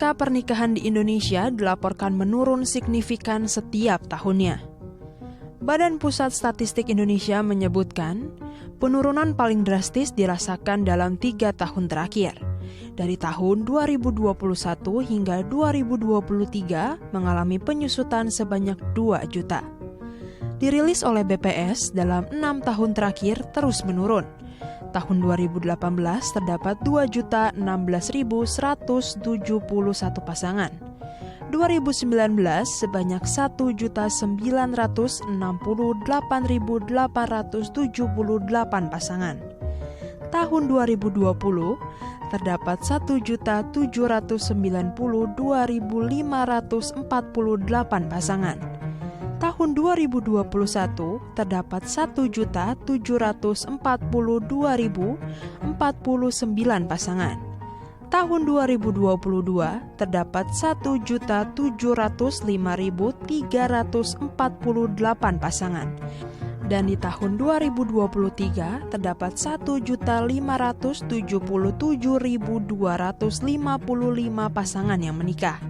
Usia pernikahan di Indonesia dilaporkan menurun signifikan setiap tahunnya. Badan Pusat Statistik Indonesia menyebutkan, penurunan paling drastis dirasakan dalam 3 tahun terakhir. Dari tahun 2021 hingga 2023 mengalami penyusutan sebanyak 2 juta. Dirilis oleh BPS dalam 6 tahun terakhir terus menurun. Tahun 2018 terdapat 2.016.171 pasangan. 2019 sebanyak 1.968.878 pasangan. Tahun 2020 terdapat 1.792.548 pasangan. Tahun 2021 terdapat 1.742.049 pasangan. Tahun 2022 terdapat 1.705.348 pasangan. Dan di tahun 2023 terdapat 1.577.255 pasangan yang menikah.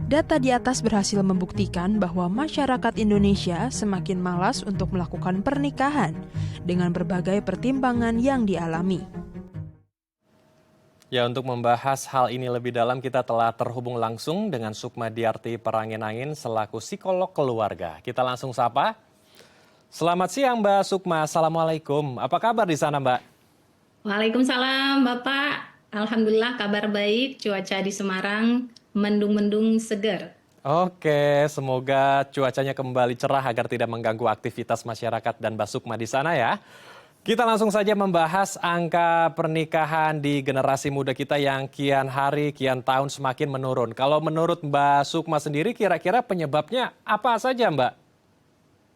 Data di atas berhasil membuktikan bahwa masyarakat Indonesia semakin malas untuk melakukan pernikahan dengan berbagai pertimbangan yang dialami. Ya, untuk membahas hal ini lebih dalam kita telah terhubung langsung dengan Sukma Diarti Parangin-Angin selaku psikolog keluarga. Kita langsung sapa. Selamat siang Mbak Sukma, Assalamualaikum. Apa kabar di sana Mbak? Waalaikumsalam Bapak. Alhamdulillah kabar baik, cuaca di Semarang mendung-mendung segar. Oke, semoga cuacanya kembali cerah agar tidak mengganggu aktivitas masyarakat dan Mbak Sukma di sana ya. Kita langsung saja membahas angka pernikahan di generasi muda kita yang kian hari, kian tahun semakin menurun. Kalau menurut Mbak Sukma sendiri kira-kira penyebabnya apa saja Mbak?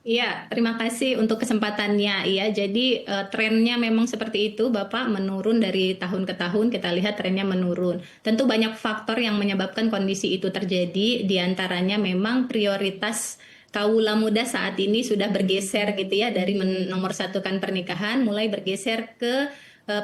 Iya, terima kasih untuk kesempatannya. Iya, jadi trennya memang seperti itu, Bapak, menurun dari tahun ke tahun. Kita lihat trennya menurun. Tentu banyak faktor yang menyebabkan kondisi itu terjadi. Di antaranya memang prioritas kaula muda saat ini sudah bergeser gitu ya dari menomorsatukan pernikahan, mulai bergeser ke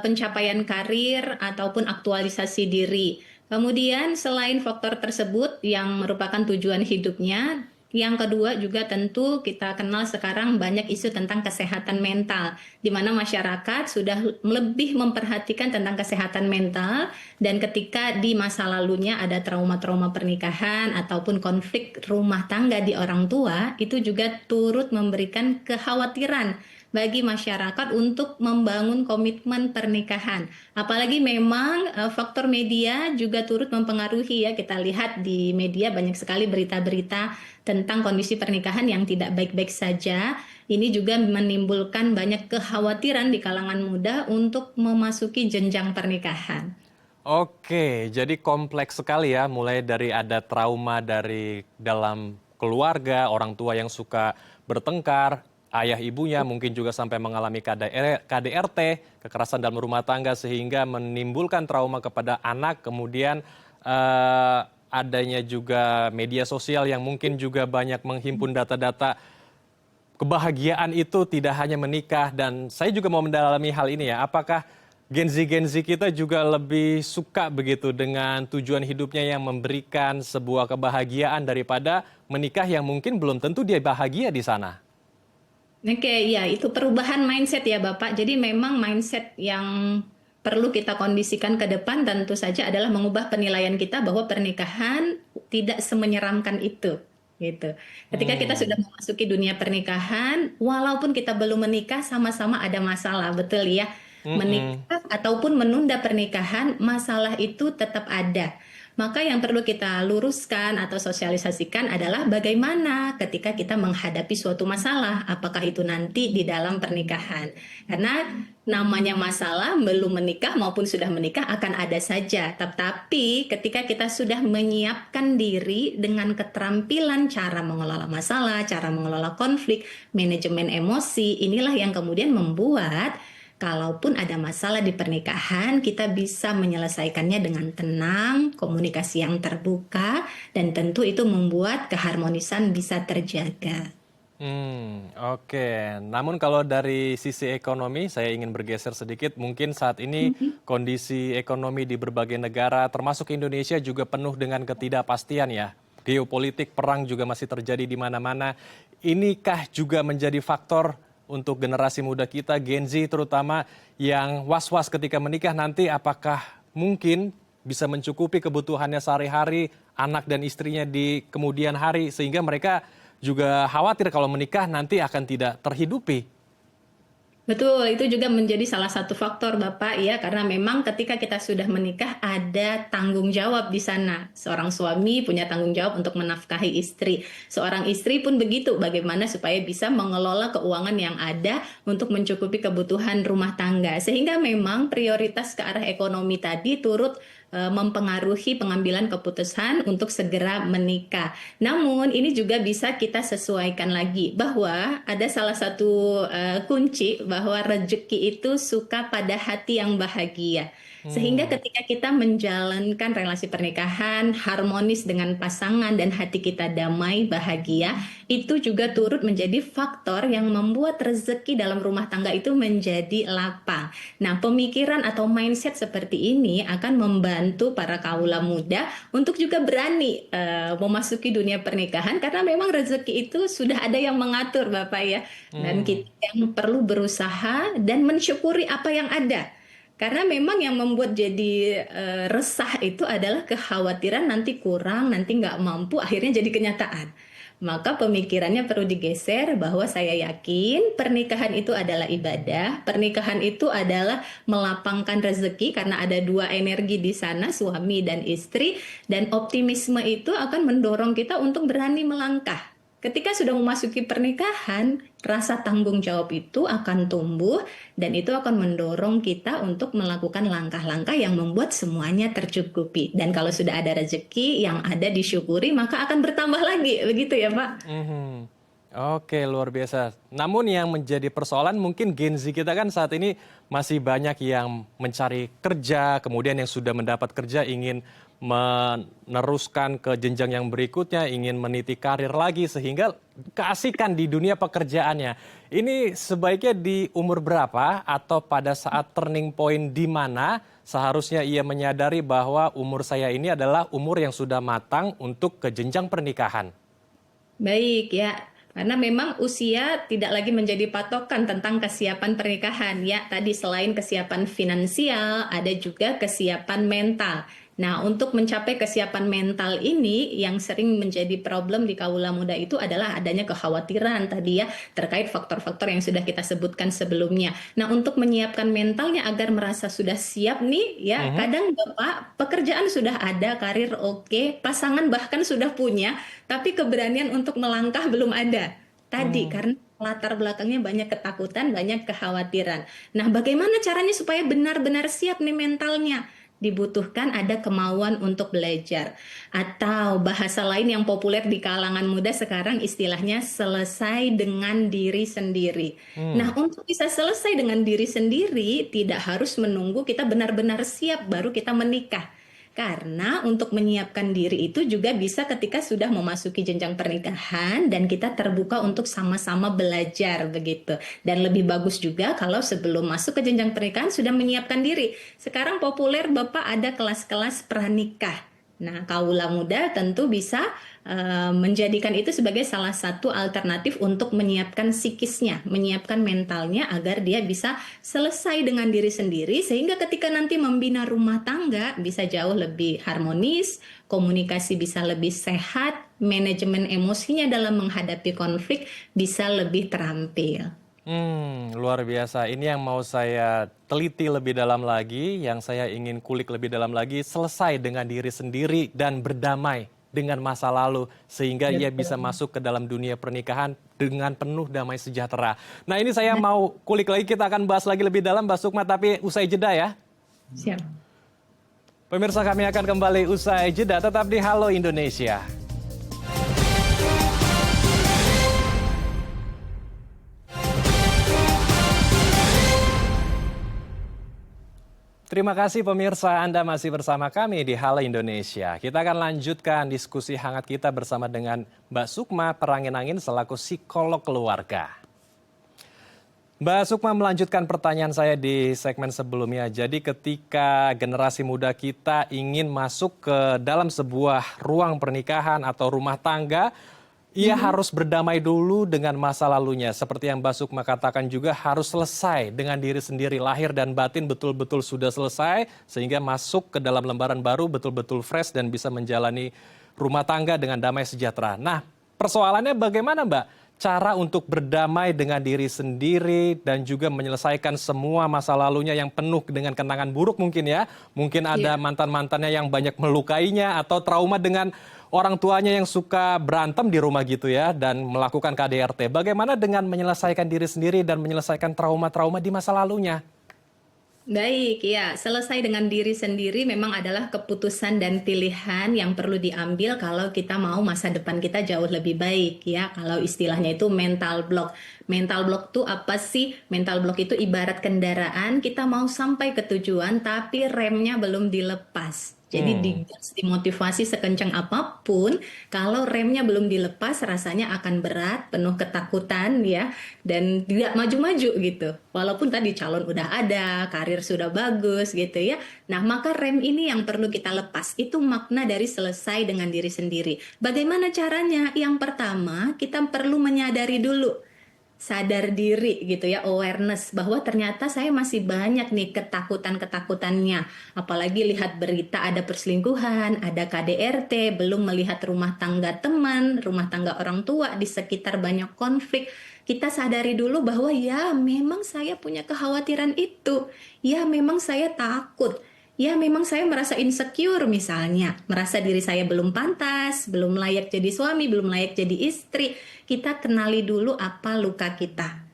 pencapaian karir ataupun aktualisasi diri. Kemudian selain faktor tersebut yang merupakan tujuan hidupnya, yang kedua juga tentu kita kenal sekarang banyak isu tentang kesehatan mental, di mana masyarakat sudah lebih memperhatikan tentang kesehatan mental, dan ketika di masa lalunya ada trauma-trauma pernikahan ataupun konflik rumah tangga di orang tua, itu juga turut memberikan kekhawatiran bagi masyarakat untuk membangun komitmen pernikahan. Apalagi memang faktor media juga turut mempengaruhi ya. Kita lihat di media banyak sekali berita-berita tentang kondisi pernikahan yang tidak baik-baik saja. Ini juga menimbulkan banyak kekhawatiran di kalangan muda untuk memasuki jenjang pernikahan. Oke, jadi kompleks sekali ya, mulai dari ada trauma dari dalam keluarga, orang tua yang suka bertengkar, ayah ibunya mungkin juga sampai mengalami KDRT, kekerasan dalam rumah tangga sehingga menimbulkan trauma kepada anak, kemudian adanya juga media sosial yang mungkin juga banyak menghimpun data-data kebahagiaan itu tidak hanya menikah. Dan saya juga mau mendalami hal ini ya, apakah Gen Z kita juga lebih suka begitu dengan tujuan hidupnya yang memberikan sebuah kebahagiaan daripada menikah yang mungkin belum tentu dia bahagia di sana? Oke, ya itu perubahan mindset ya Bapak. Jadi memang mindset yang perlu kita kondisikan ke depan tentu saja adalah mengubah penilaian kita bahwa pernikahan tidak semenyeramkan itu. Gitu. Ketika kita sudah memasuki dunia pernikahan, walaupun kita belum menikah, sama-sama ada masalah, betul ya. Menikah ataupun menunda pernikahan, masalah itu tetap ada. Maka yang perlu kita luruskan atau sosialisasikan adalah bagaimana ketika kita menghadapi suatu masalah, apakah itu nanti di dalam pernikahan. Karena namanya masalah belum menikah maupun sudah menikah akan ada saja. Tetapi ketika kita sudah menyiapkan diri dengan keterampilan cara mengelola masalah, cara mengelola konflik, manajemen emosi, inilah yang kemudian membuat kalaupun ada masalah di pernikahan, kita bisa menyelesaikannya dengan tenang, komunikasi yang terbuka, dan tentu itu membuat keharmonisan bisa terjaga. Oke. Namun kalau dari sisi ekonomi, saya ingin bergeser sedikit. Mungkin saat ini kondisi ekonomi di berbagai negara, termasuk Indonesia, juga penuh dengan ketidakpastian ya. Geopolitik, perang juga masih terjadi di mana-mana. Inikah juga menjadi faktor untuk generasi muda kita, Gen Z terutama, yang was-was ketika menikah nanti apakah mungkin bisa mencukupi kebutuhannya sehari-hari, anak dan istrinya di kemudian hari, sehingga mereka juga khawatir kalau menikah nanti akan tidak terhidupi. Betul, itu juga menjadi salah satu faktor Bapak ya, karena memang ketika kita sudah menikah ada tanggung jawab di sana. Seorang suami punya tanggung jawab untuk menafkahi istri. Seorang istri pun begitu, bagaimana supaya bisa mengelola keuangan yang ada untuk mencukupi kebutuhan rumah tangga. Sehingga memang prioritas ke arah ekonomi tadi turut mempengaruhi pengambilan keputusan untuk segera menikah. Namun ini juga bisa kita sesuaikan lagi bahwa ada salah satu kunci bahwa rezeki itu suka pada hati yang bahagia. Sehingga ketika kita menjalankan relasi pernikahan harmonis dengan pasangan dan hati kita damai, bahagia, itu juga turut menjadi faktor yang membuat rezeki dalam rumah tangga itu menjadi lapang. Nah, pemikiran atau mindset seperti ini akan membantu para kaula muda untuk juga berani memasuki dunia pernikahan karena memang rezeki itu sudah ada yang mengatur Bapak ya. Dan kita yang perlu berusaha dan mensyukuri apa yang ada. Karena memang yang membuat jadi resah itu adalah kekhawatiran nanti kurang, nanti nggak mampu, akhirnya jadi kenyataan. Maka pemikirannya perlu digeser bahwa saya yakin pernikahan itu adalah ibadah, pernikahan itu adalah melapangkan rezeki karena ada dua energi di sana, suami dan istri, dan optimisme itu akan mendorong kita untuk berani melangkah. Ketika sudah memasuki pernikahan, rasa tanggung jawab itu akan tumbuh dan itu akan mendorong kita untuk melakukan langkah-langkah yang membuat semuanya tercukupi. Dan kalau sudah ada rezeki yang ada disyukuri, maka akan bertambah lagi. Begitu ya, Pak? Oke, luar biasa. Namun yang menjadi persoalan mungkin Gen Z kita kan saat ini masih banyak yang mencari kerja, kemudian yang sudah mendapat kerja ingin meneruskan ke jenjang yang berikutnya, ingin meniti karir lagi sehingga keasikan di dunia pekerjaannya. Ini sebaiknya di umur berapa atau pada saat turning point di mana seharusnya ia menyadari bahwa umur saya ini adalah umur yang sudah matang untuk ke jenjang pernikahan? Baik ya, karena memang usia tidak lagi menjadi patokan tentang kesiapan pernikahan ya. Tadi selain kesiapan finansial, ada juga kesiapan mental. Nah, untuk mencapai kesiapan mental ini yang sering menjadi problem di kaula muda itu adalah adanya kekhawatiran tadi ya terkait faktor-faktor yang sudah kita sebutkan sebelumnya. Nah, untuk menyiapkan mentalnya agar merasa sudah siap nih ya, kadang Bapak pekerjaan sudah ada, karir oke, pasangan bahkan sudah punya, tapi keberanian untuk melangkah belum ada. Tadi karena latar belakangnya banyak ketakutan, banyak kekhawatiran. Nah, bagaimana caranya supaya benar-benar siap nih mentalnya? Dibutuhkan ada kemauan untuk belajar. Atau bahasa lain yang populer di kalangan muda sekarang istilahnya selesai dengan diri sendiri. Nah, untuk bisa selesai dengan diri sendiri tidak harus menunggu kita benar-benar siap baru kita menikah. Karena untuk menyiapkan diri itu juga bisa ketika sudah memasuki jenjang pernikahan dan kita terbuka untuk sama-sama belajar begitu. Dan lebih bagus juga kalau sebelum masuk ke jenjang pernikahan sudah menyiapkan diri. Sekarang populer Bapak ada kelas-kelas pranikah. Nah, kaula muda tentu bisa menjadikan itu sebagai salah satu alternatif untuk menyiapkan psikisnya, menyiapkan mentalnya agar dia bisa selesai dengan diri sendiri sehingga ketika nanti membina rumah tangga bisa jauh lebih harmonis, komunikasi bisa lebih sehat, manajemen emosinya dalam menghadapi konflik bisa lebih terampil. Luar biasa. Ini yang mau saya teliti lebih dalam lagi, yang saya ingin kulik lebih dalam lagi, selesai dengan diri sendiri dan berdamai dengan masa lalu, sehingga ia bisa masuk ke dalam dunia pernikahan dengan penuh damai sejahtera. Nah, ini saya mau kulik lagi, kita akan bahas lagi lebih dalam, Mbak Sukma, tapi usai jeda ya. Siap. Pemirsa, kami akan kembali usai jeda, tetap di Halo Indonesia. Terima kasih pemirsa, Anda masih bersama kami di Halo Indonesia. Kita akan lanjutkan diskusi hangat kita bersama dengan Mbak Sukma Perangin-Angin selaku psikolog keluarga. Mbak Sukma melanjutkan pertanyaan saya di segmen sebelumnya. Jadi ketika generasi muda kita ingin masuk ke dalam sebuah ruang pernikahan atau rumah tangga, ia harus berdamai dulu dengan masa lalunya. Seperti yang Mbak Sukma katakan juga harus selesai dengan diri sendiri. Lahir dan batin betul-betul sudah selesai sehingga masuk ke dalam lembaran baru betul-betul fresh dan bisa menjalani rumah tangga dengan damai sejahtera. Nah, persoalannya bagaimana Mbak? Cara untuk berdamai dengan diri sendiri dan juga menyelesaikan semua masa lalunya yang penuh dengan kenangan buruk mungkin ya. Mungkin ada mantan-mantannya yang banyak melukainya atau trauma dengan orang tuanya yang suka berantem di rumah gitu ya dan melakukan KDRT. Bagaimana dengan menyelesaikan diri sendiri dan menyelesaikan trauma-trauma di masa lalunya? Baik, ya, selesai dengan diri sendiri memang adalah keputusan dan pilihan yang perlu diambil kalau kita mau masa depan kita jauh lebih baik, ya. Kalau istilahnya itu mental block. Mental block itu apa sih? Mental block itu ibarat kendaraan, kita mau sampai ke tujuan tapi remnya belum dilepas. Jadi digas, dimotivasi sekencang apapun, kalau remnya belum dilepas rasanya akan berat, penuh ketakutan ya, dan tidak maju-maju gitu. Walaupun tadi calon udah ada, karir sudah bagus gitu ya. Nah, maka rem ini yang perlu kita lepas. Itu makna dari selesai dengan diri sendiri. Bagaimana caranya? Yang pertama, kita perlu menyadari dulu, sadar diri gitu ya, awareness bahwa ternyata saya masih banyak nih ketakutan-ketakutannya. Apalagi lihat berita ada perselingkuhan, ada KDRT, belum melihat rumah tangga teman, rumah tangga orang tua, di sekitar banyak konflik. Kita sadari dulu bahwa ya memang saya punya kekhawatiran itu. Ya memang saya takut. Ya memang saya merasa insecure misalnya, merasa diri saya belum pantas, belum layak jadi suami, belum layak jadi istri. Kita kenali dulu apa luka kita.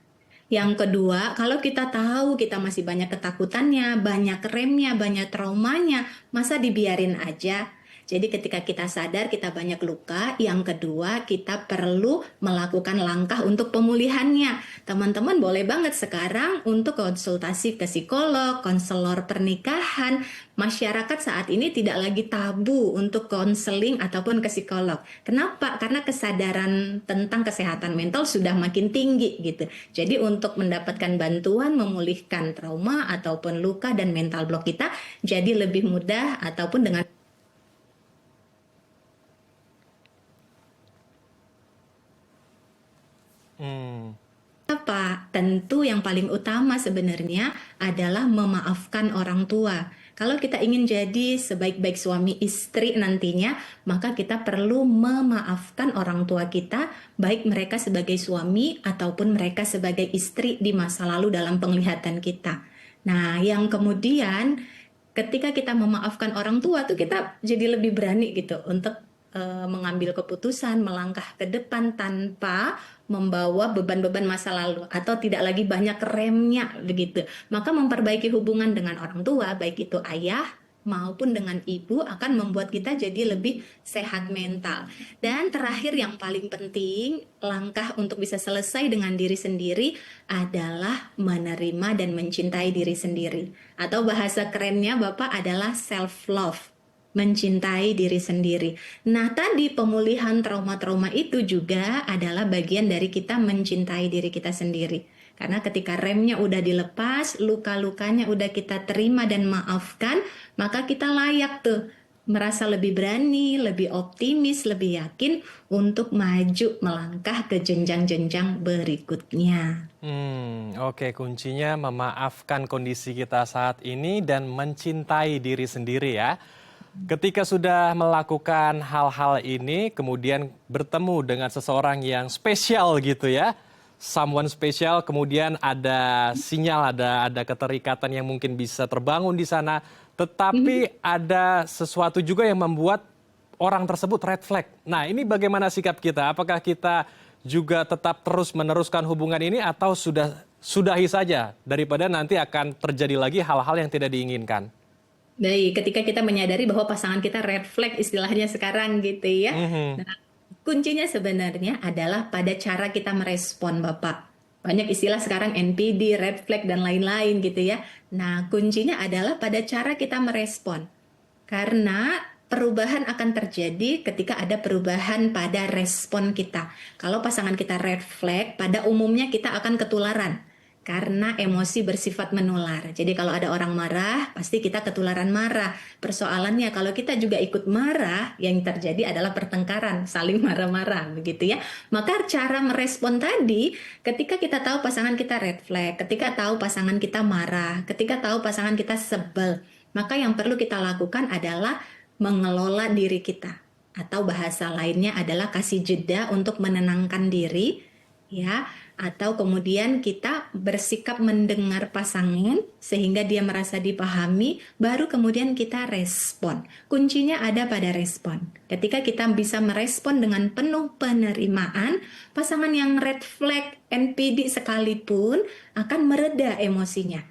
Yang kedua, kalau kita tahu kita masih banyak ketakutannya, banyak remnya, banyak traumanya, masa dibiarin aja? Jadi ketika kita sadar kita banyak luka, yang kedua kita perlu melakukan langkah untuk pemulihannya. Teman-teman boleh banget sekarang untuk konsultasi ke psikolog, konselor pernikahan. Masyarakat saat ini tidak lagi tabu untuk konseling ataupun ke psikolog. Kenapa? Karena kesadaran tentang kesehatan mental sudah makin tinggi gitu. Jadi untuk mendapatkan bantuan memulihkan trauma ataupun luka dan mental block kita jadi lebih mudah ataupun dengan apa? Tentu yang paling utama sebenarnya adalah memaafkan orang tua. Kalau kita ingin jadi sebaik-baik suami istri nantinya, maka kita perlu memaafkan orang tua kita, baik mereka sebagai suami ataupun mereka sebagai istri di masa lalu dalam penglihatan kita. Nah, yang kemudian ketika kita memaafkan orang tua tuh kita jadi lebih berani gitu untuk mengambil keputusan, melangkah ke depan tanpa membawa beban-beban masa lalu atau tidak lagi banyak remnya begitu. Maka memperbaiki hubungan dengan orang tua, baik itu ayah maupun dengan ibu, akan membuat kita jadi lebih sehat mental. Dan terakhir yang paling penting, langkah untuk bisa selesai dengan diri sendiri adalah menerima dan mencintai diri sendiri. Atau bahasa kerennya Bapak adalah self love. Mencintai diri sendiri. Nah, tadi pemulihan trauma-trauma itu juga adalah bagian dari kita mencintai diri kita sendiri. Karena ketika remnya udah dilepas, luka-lukanya udah kita terima dan maafkan, maka kita layak tuh merasa lebih berani, lebih optimis, lebih yakin untuk maju melangkah ke jenjang-jenjang berikutnya. Oke, kuncinya memaafkan kondisi kita saat ini dan mencintai diri sendiri ya. Ketika sudah melakukan hal-hal ini, kemudian bertemu dengan seseorang yang spesial gitu ya, someone spesial, kemudian ada sinyal, ada keterikatan yang mungkin bisa terbangun di sana, tetapi ada sesuatu juga yang membuat orang tersebut red flag. Nah, ini bagaimana sikap kita? Apakah kita juga tetap terus meneruskan hubungan ini atau sudahi saja daripada nanti akan terjadi lagi hal-hal yang tidak diinginkan? Baik, ketika kita menyadari bahwa pasangan kita red flag istilahnya sekarang gitu ya. Nah, kuncinya sebenarnya adalah pada cara kita merespon Bapak. Banyak istilah sekarang NPD, red flag, dan lain-lain gitu ya. Nah, kuncinya adalah pada cara kita merespon. Karena perubahan akan terjadi ketika ada perubahan pada respon kita. Kalau pasangan kita red flag, pada umumnya kita akan ketularan. Karena emosi bersifat menular. Jadi kalau ada orang marah, pasti kita ketularan marah. Persoalannya kalau kita juga ikut marah, yang terjadi adalah pertengkaran, saling marah-marah, begitu ya. Maka cara merespon tadi, ketika kita tahu pasangan kita red flag, ketika tahu pasangan kita marah, ketika tahu pasangan kita sebel, maka yang perlu kita lakukan adalah mengelola diri kita. Atau bahasa lainnya adalah kasih jeda untuk menenangkan diri, ya, atau kemudian kita bersikap mendengar pasangan sehingga dia merasa dipahami, baru kemudian kita respon. Kuncinya ada pada respon. Ketika kita bisa merespon dengan penuh penerimaan, pasangan yang red flag, NPD sekalipun akan mereda emosinya.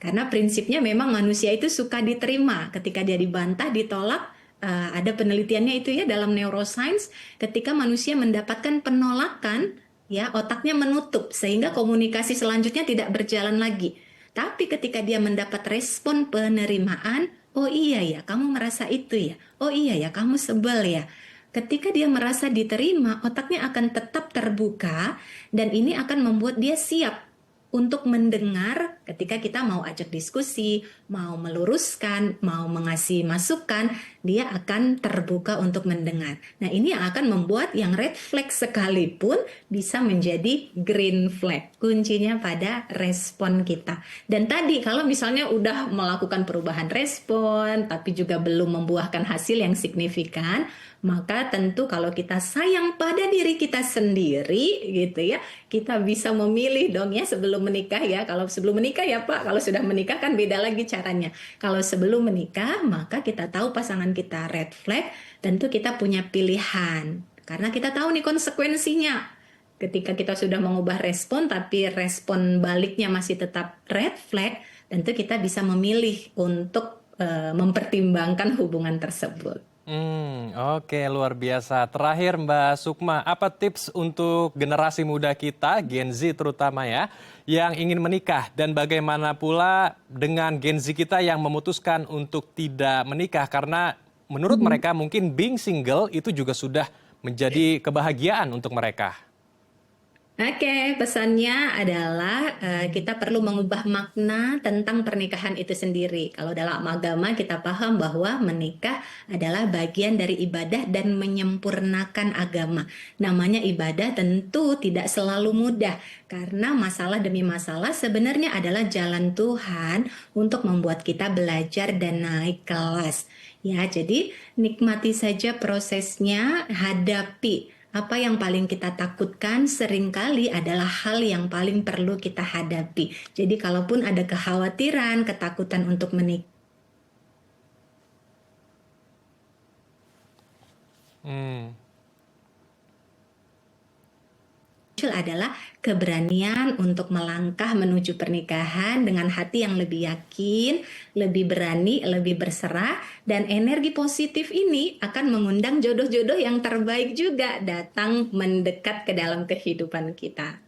Karena prinsipnya memang manusia itu suka diterima. Ketika dia dibantah, ditolak, ada penelitiannya itu ya dalam neuroscience, ketika manusia mendapatkan penolakan, ya, otaknya menutup sehingga komunikasi selanjutnya tidak berjalan lagi. Tapi ketika dia mendapat respon penerimaan, oh iya ya, kamu merasa itu ya. Oh iya ya, kamu sebel ya. Ketika dia merasa diterima, otaknya akan tetap terbuka dan ini akan membuat dia siap untuk mendengar ketika kita mau ajak diskusi, mau meluruskan, mau mengasih masukan, dia akan terbuka untuk mendengar. Nah, ini yang akan membuat yang red flag sekalipun bisa menjadi green flag. Kuncinya pada respon kita. Dan tadi kalau misalnya udah melakukan perubahan respon, tapi juga belum membuahkan hasil yang signifikan, maka tentu kalau kita sayang pada diri kita sendiri gitu ya, kita bisa memilih dong ya sebelum menikah ya. Kalau sebelum menikah ya Pak, kalau sudah menikah kan beda lagi caranya. Kalau sebelum menikah maka kita tahu pasangan kita red flag, tentu kita punya pilihan. Karena kita tahu nih konsekuensinya. Ketika kita sudah mengubah respon tapi respon baliknya masih tetap red flag, tentu kita bisa memilih untuk mempertimbangkan hubungan tersebut. Oke, luar biasa. Terakhir Mbak Sukma, apa tips untuk generasi muda kita, Gen Z terutama ya, yang ingin menikah dan bagaimana pula dengan Gen Z kita yang memutuskan untuk tidak menikah karena menurut mereka mungkin being single itu juga sudah menjadi kebahagiaan untuk mereka. Oke, pesannya adalah kita perlu mengubah makna tentang pernikahan itu sendiri. Kalau dalam agama kita paham bahwa menikah adalah bagian dari ibadah dan menyempurnakan agama. Namanya ibadah tentu tidak selalu mudah karena masalah demi masalah sebenarnya adalah jalan Tuhan untuk membuat kita belajar dan naik kelas. Ya, jadi nikmati saja prosesnya, hadapi. Apa yang paling kita takutkan seringkali adalah hal yang paling perlu kita hadapi. Jadi kalaupun ada kekhawatiran, ketakutan untuk menikah, adalah keberanian untuk melangkah menuju pernikahan dengan hati yang lebih yakin, lebih berani, lebih berserah, dan energi positif ini akan mengundang jodoh-jodoh yang terbaik juga datang mendekat ke dalam kehidupan kita.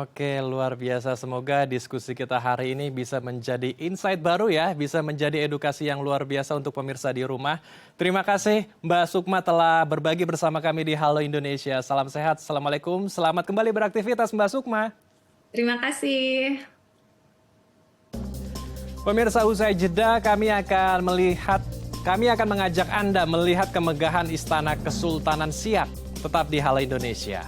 Oke, luar biasa. Semoga diskusi kita hari ini bisa menjadi insight baru ya, bisa menjadi edukasi yang luar biasa untuk pemirsa di rumah. Terima kasih Mbak Sukma telah berbagi bersama kami di Halo Indonesia. Salam sehat, Assalamualaikum. Selamat kembali beraktivitas Mbak Sukma. Terima kasih. Pemirsa, usai jeda kami akan mengajak Anda melihat kemegahan Istana Kesultanan Siak. Tetap di Halo Indonesia.